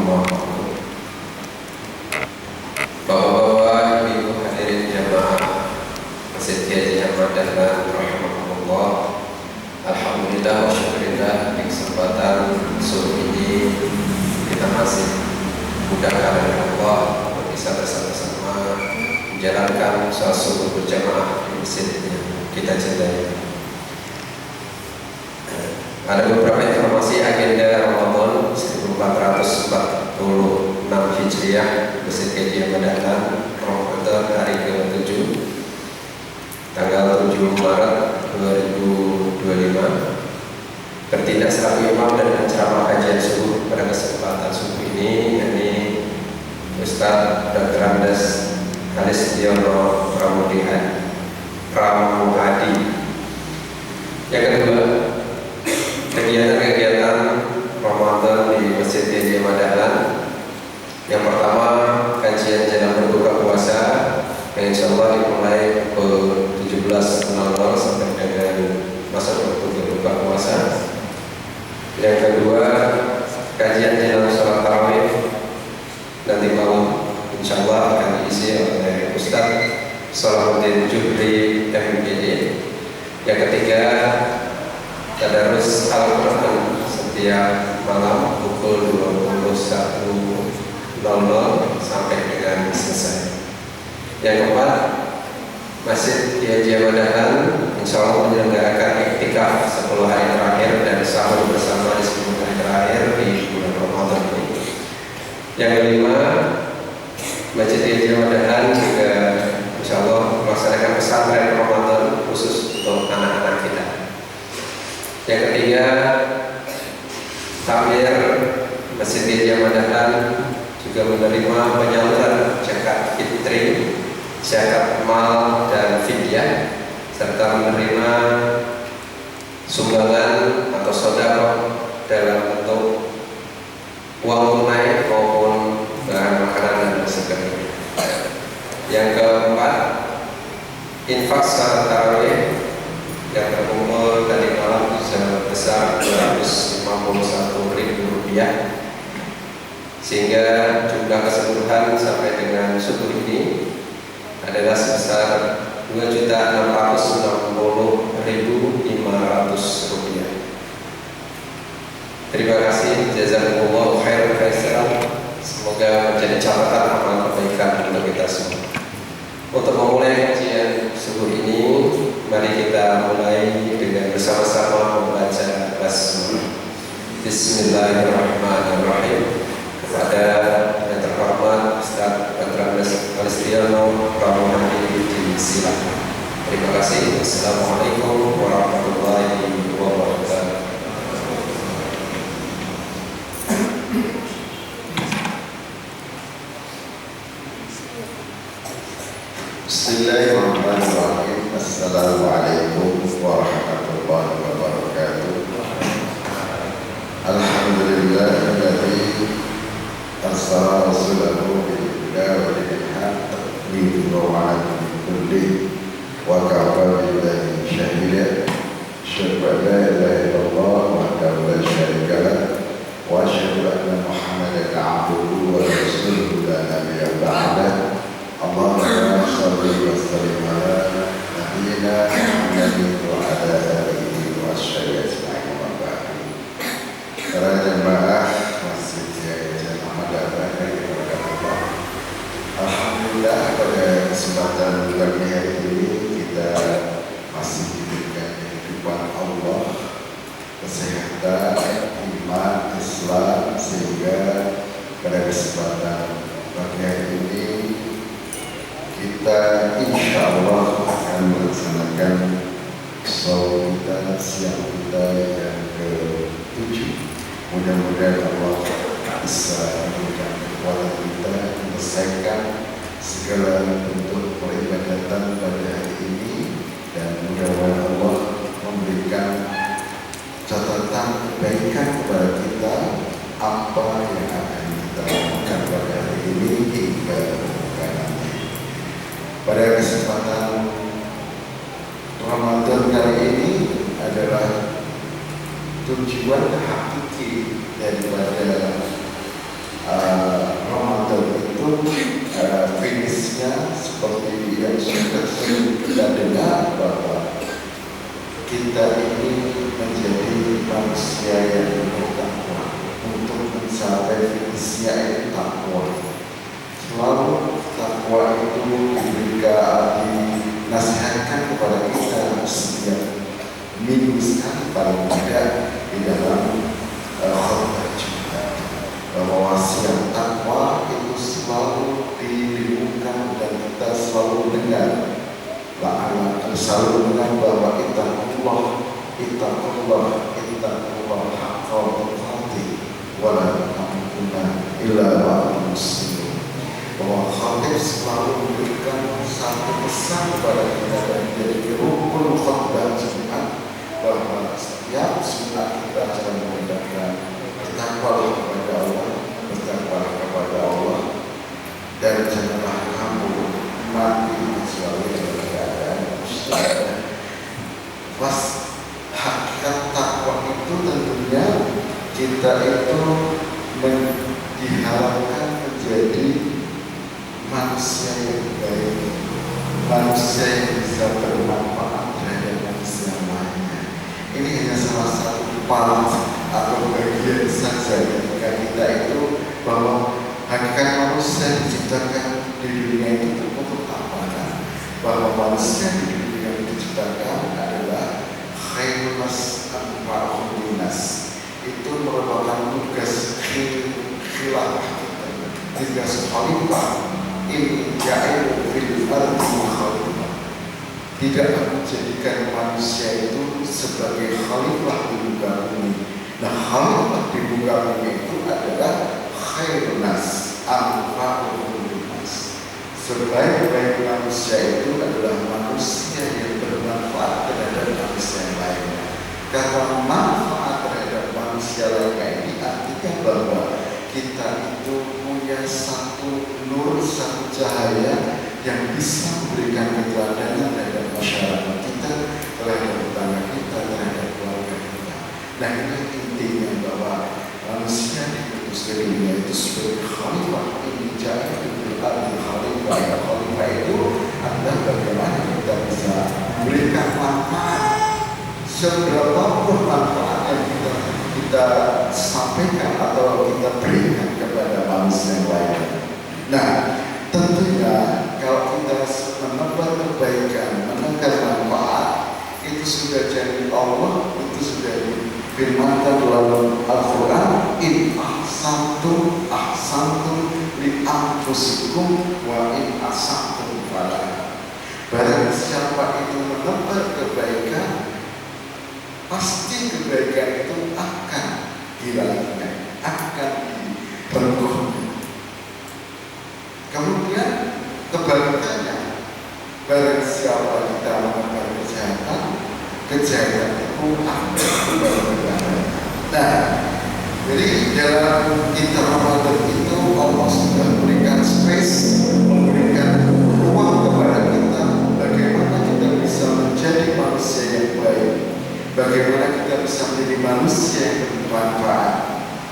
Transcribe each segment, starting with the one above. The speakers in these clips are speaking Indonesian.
rahimahullah. Bapak-bapak, ibu hadirin jamaah Masjid Kiai Ahmad Dahlan rahimahullah. Alhamdulillah wa syukurillah, di kesempatan sore ini kita masih mudahkan oleh Allah untuk bisa bersama-sama menjalankan sholat subuh berjamaah di masjid yang kita cintai. Ada beberapa informasi agenda Ramadan 1446 Hijriah Masjid Kiai Ahmad Dahlan Ramadan hari ke-7 tanggal 7 Maret 2025. Bertindak selaku imam dan ceramah kajian subuh pada kesempatan subuh ini yakni Ustaz Dr. Andes Halistiono Pramuhadi. Yang kedua, kegiatan-kegiatan Ramadan di Masjid Kiai Ahmad Dahlan. Yang pertama, kajian jalan berbuka puasa yang insyaallah dimulai pukul 17.00 sampai dengan masuk waktu berbuka puasa. Yang kedua, kajian jalan sholat tarawih nanti malam insyaallah akan diisi oleh Ustaz Salahuddin Jubri MPD. Yang ketiga, tadarus Al-Quran setiap malam pukul 21.00 sampai dengan selesai. Yang keempat, Masjid Kiai Ahmad Dahlan insyaallah menyelenggarakan iktikaf 10 hari terakhir dan sahur bersama di 10 hari terakhir di bulan Ramadan ini. Yang kelima, Masjid Kiai Ahmad Dahlan juga insyaallah melaksanakan pesantren Ramadan khusus untuk anak-anak kita. Yang ketiga, takmir Masjid Kiai Ahmad Dahlan juga menerima penyaluran zakat fitri, zakat mal dan fidyah, serta menerima sumbangan atau sedekah dalam bentuk uang tunai maupun bahan makanan dan sebagainya. Yang keempat, infak salat tarawih yang terkumpul tadi malam sebesar Rp251.000, sehingga jumlah keseluruhan sampai dengan subuh ini adalah sebesar Rp2.660.500. Terima kasih, jazakumullah khairan katsiran. Semoga menjadi catatan amal kebaikan untuk kita semua. Untuk memulai kajian subuh ini, mari kita mulai dengan bersama-sama membaca basmalah. Bismillahirrahmanirrahim. Kepada yang terhormat Ustaz Dr. Andes Halistiono Pramuhadi, silakan. Terima kasih. Assalamualaikum warahmatullahi wabarakatuh. Bismillahirrahmanirrahim. Assalamualaikum warahmatullahi wabarakatuh. Alhamdulillahilladzi arsala rasulahu bil huda wa dinil haqq liyudhhirahu 'ala kulli wa kafa billahi shahida. Asyhadu an la ilaha illallah wahdahu la syarika lah wa asyhadu anna Muhammadan 'abduhu wa rasuluhu la nabiyya ba'dahu. Allahumma shalli wa sallim ala nabiyyina Muhammadin wa ala alihi wa sahbihi ajma'in wa ba'du. Para jemaah Masjid Kiai Ahmad Dahlan yang dimuliakan Allah, alhamdulillah pada kesempatan pagi hari ini kita masih diberikan kehidupan Allah, kesehatan, iman, Islam, sehingga pada kesempatan pagi hari ini kita insya Allah akan melaksanakan sholat kita siang kita yang ke-7. Mudah-mudahan Allah bisa memberikan kekuatan kita menyelesaikan segala bentuk peribadatan pada hari ini, dan mudah-mudahan Allah memberikan catatan kebaikan kepada kita apa yang akan kita lakukan pada hari ini hingga nanti. Pada kesempatan Ramadan kali ini adalah tujuan hakiki daripada itu finishnya seperti yang sudah sering kita dengar bahwa kita ini menjadi manusia yang bertakwa. Untuk mencapai finishnya itu takwa. Selalu takwa itu dinasihatkan kepada kita setiap minggu sekali paling tidak di dalam khutbah Jumat, bahwa wasiat takwa itu selalu didengungkan dan kita selalu mendengar selalu mendengar bahwa ittaqullah haqqa tuqatih wa la tamutunna illa wa antum muslimun. Bahwa khatib selalu memberikan satu pesan kepada kita dan menjadi rukun khutbah Jumat, bahwa setiap Jumat kita akan menggunakan bertakwalah kepada Allah, dan janganlah kamu mati kecuali dalam keadaan muslim. Pas hakikat takwa itu tentunya kita itu diharapkan menjadi manusia yang baik, manusia yang bisa bermanfaat terhadap manusia lainnya. Ini hanya salah satu part atau bagian saja ketika kita itu bahwa hakikat manusia diciptakan di dunia itu untuk apa? Bahwa manusia di dunia yang diciptakan adalah khairun nas anfa'uhum linnas. Itu merupakan tugas khilafah kita, tugas khalifah. Ini ja'il fil ardi khalifah. Tidak menjadikan manusia itu sebagai khalifah di muka bumi. Nah, khalifah di muka bumi itu adalah khairun nas anfa'uhum linnas. Sebaik-baik manusia itu adalah manusia yang bermanfaat terhadap manusia yang lainnya. Karena manfaat terhadap manusia lainnya ini artinya bahwa kita itu punya satu nur, satu cahaya yang bisa memberikan keteladanan terhadap masyarakat kita, terhadap tetangga kita, terhadap keluarga kita. Nah, ini intinya bahwa manusia diutus ke dunia itu sebagai khalifah. Ini jadi berarti khalifah. Ya, khalifah itu adalah bagaimana kita bisa memberikan manfaat. Seberapapun manfaat yang kita sampaikan atau kita berikan kepada manusia yang lain. Nah, tentunya kalau kita menebar kebaikan, menebar manfaat, itu sudah jadi Allah, itu sudah difirmankan dalam Al-Quran, in ahsantum li anfusikum wa in asatum falaha. Barang siapa itu menebar kebaikan, pasti kebaikan itu akan dilakukan, akan diberkahi. Kemudian kebalikannya, barang siapa kita menebar kejahatan itu akan diberkahi. Nah, jadi dalam kita Ramadan itu Allah sudah memberikan space, memberikan ruang kepada kita bagaimana kita bisa menjadi manusia yang baik, bagaimana kita bisa menjadi manusia yang bermanfaat.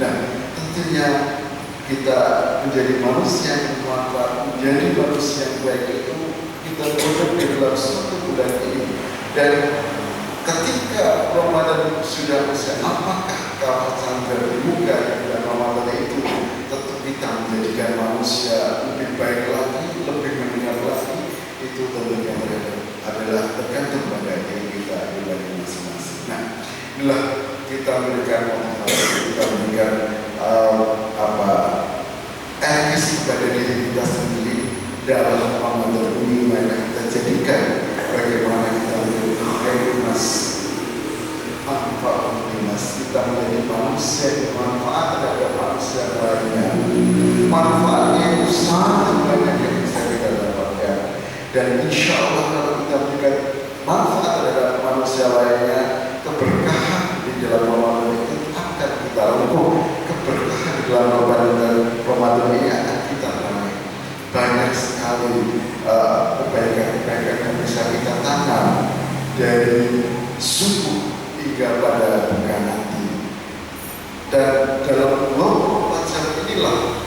Nah, tentunya kita menjadi manusia yang bermanfaat, menjadi manusia yang baik itu kita butuh di dalam suatu bulan ini. Dan ketika Ramadan sudah selesai, apakah kawasan berbuka di bulan Ramadan itu tetap kita menjadikan manusia lebih baik lagi, lebih mendengar lagi? Itu tentunya adalah tergantung pada diri kita pribadi masing-masing. Nah, inilah kita memberikan motivasi, kita memberikan etis pada diri kita sendiri dalam Ramadan ini. Maka kita jadikan bagaimana kita menjadi khairun nas anfa'uhum linnas. Kita menjadi manusia yang bermanfaat terhadap manusia lainnya. Manfaatnya itu sangat banyak yang bisa kita dapatkan. Dan insya Allah kalau kita berikan manfaat terhadap manusia lainnya, keberkahan di dalam Ramadan itu akan kita rungkuh. Keberkahan di dalam Ramadan ini akan kita raih. Banyak sekali kebaikan-kebaikan yang bisa kita tanam dari subuh hingga pada bulan nanti. Dan dalam bulan Ramadan inilah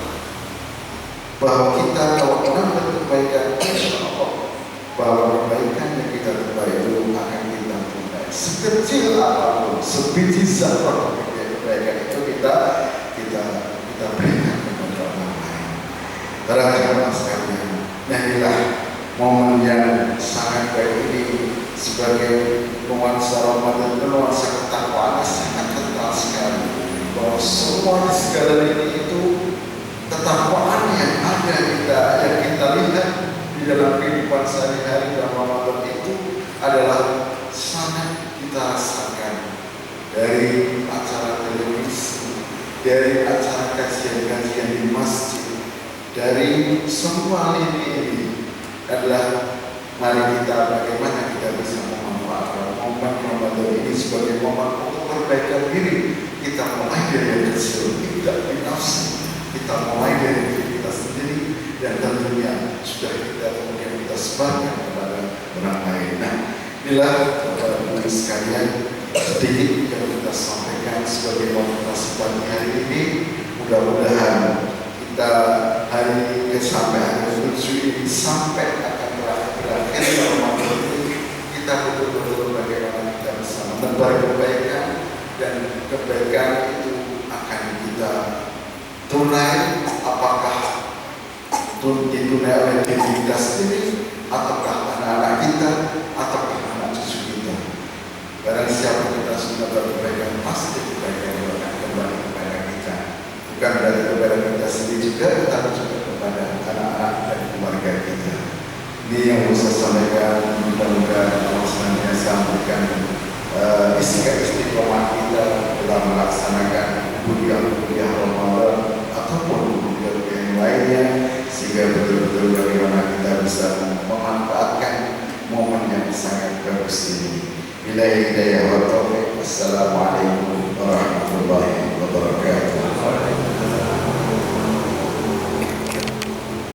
bahwa kita kalau benar berkebaikan, insya Allah bahwa kebaikan yang kita terbaik itu akan kita tunai. Sekecil apapun, sebiji zarah kebaikan itu kita berikan kepada orang lain. Para jemaah sekalian, nah inilah momen yang sangat baik ini sebagai nuansa Ramadan, nuansa ketakwaan sangat kental sekali. Bahwa semua di segala ini itu ketakwaan yang ada yang kita lihat di dalam kehidupan sehari-hari dalam Ramadan itu adalah sangat kita rasakan dari acara televisi, dari acara kajian-kajian di masjid, dari semua ini adalah mari kita bagaimana kita bisa memanfaatkan momen Ramadan ini sebagai momen untuk perbaikan diri. Kita mulai dari yang kecil, tidak binafsi. Kita mulai dari diri kita sendiri dan tentunya sudah kita kemudian kita sebarkan kepada orang lain. Nah, inilah Bapak-Ibu sekalian sedikit yang kita sampaikan sebagai motivasi pagi hari ini. Mudah-mudahan kita hari sampai hari ini sampai akan berakhir Ramadan ini kita betul-betul bagaimana kita bisa menebar kebaikan, dan kebaikan itu akan kita tunai, apakah ditunai oleh diri kita sendiri, ataukah anak-anak kita, ataukah anak cucu kita. Barang siapa kita sudah berkebaikan, pasti kebaikan akan kembali kepada kita. Bukan dari kepada kita sendiri juga, tetapi juga kepada anak-anak dan keluarga kita. Ini yang saya sampaikan. Mudah-mudahan Allah senantiasa memberikan istiqomah kita dalam melaksanakan kuliah Ramadan ataupun kuliah yang lainnya, sehingga betul-betul bagaimana kita bisa memanfaatkan momen yang sangat bagus ini. Billahi hidayah wa taufiq. Wassalamualaikum warahmatullahi wabarakatuh.